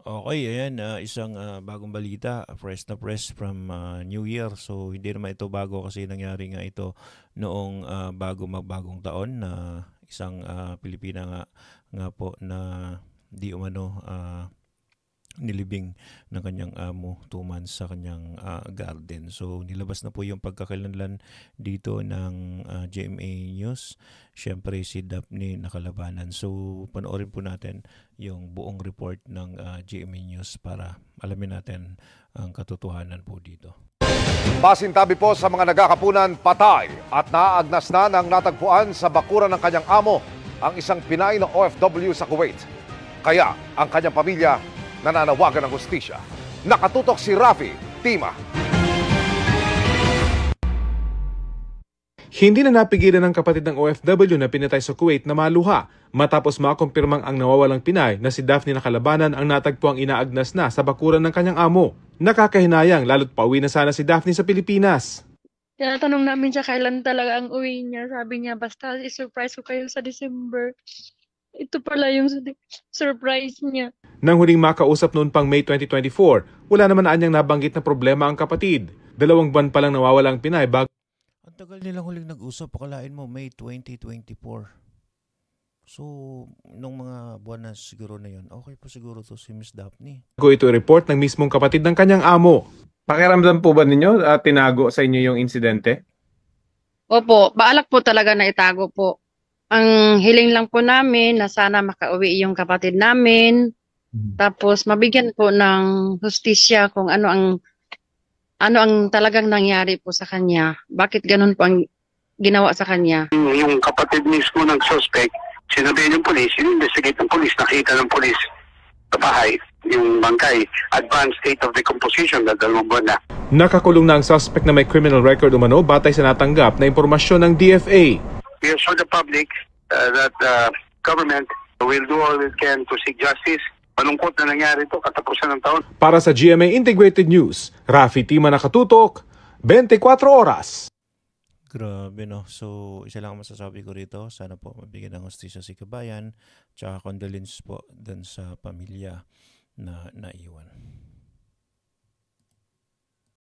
Okay, ayan, isang bagong balita, fresh na fresh from New Year. So hindi naman ito bago kasi nangyari nga ito noong bago magbagong taon na isang Pilipina nga po na di umano nilibing ng kanyang amo 2 months sa kanyang garden. So nilabas na po yung pagkakalanlan dito ng GMA News. Siyempre si Daphne nakalabanan. So panoorin po natin yung buong report ng GMA News para alamin natin ang katotohanan po dito. Pasintabi po sa mga nagkakapunan, patay at naaagnas na ng natagpuan sa bakuran ng kanyang amo ang isang Pinay na OFW sa Kuwait. Kaya ang kanyang pamilya nananawagan ng hustisya. Nakatutok si Rafi Tima. Hindi na napigilan ng kapatid ng OFW na pinatay sa Kuwait na maluha matapos makumpirmang ang nawawalang Pinay na si Daphne Nakalabanan ang natagpuang inaagnas na sa bakuran ng kanyang amo. Nakakahinayang lalo't pauwi na sana si Daphne sa Pilipinas. Tinatanong namin siya kailan talaga ang uwi niya. Sabi niya, basta i-surprise ko kayo sa December. Ito pala yung surprise niya. Nang huling makausap noon pang May 2024, wala naman anyang nabanggit na problema ang kapatid. 2 buwan pa lang nawawala ang Pinay bago Ang tagal nilang huling nag-usap, pakalain mo May 2024. So, nung mga buwan na siguro na yun, okay po siguro to si Miss Daphne. ito i-report ng mismong kapatid ng kanyang amo. Pakiramdam po ba ninyo tinago sa inyo yung insidente? Opo, baalak po talaga na itago po. Ang hiling lang po namin na sana makauwi yung kapatid namin. Tapos mabigyan po ng hustisya kung ano ang talagang nangyari po sa kanya. Bakit ganun po ang ginawa sa kanya? Yung kapatid mismo ng suspect, sinabi ng polis, investigate ng polis, nakita ng polis sa bahay, yung bangkay, advanced state of decomposition, 2 buwan na. Nakakulong na ang suspect na may criminal record umano batay sa natanggap na impormasyon ng DFA. We assure the public that government will do all it can to seek justice. Malungkot na nangyari ito, katapusan ng taon. Para sa GMA Integrated News, Rafi Tima nakatutok, 24 oras. Grabe no. So, isa lang ang masasabi ko rito. Sana po mabigyan ng hustisya si Kabayan. Tsaka condolence po dun sa pamilya na naiwan.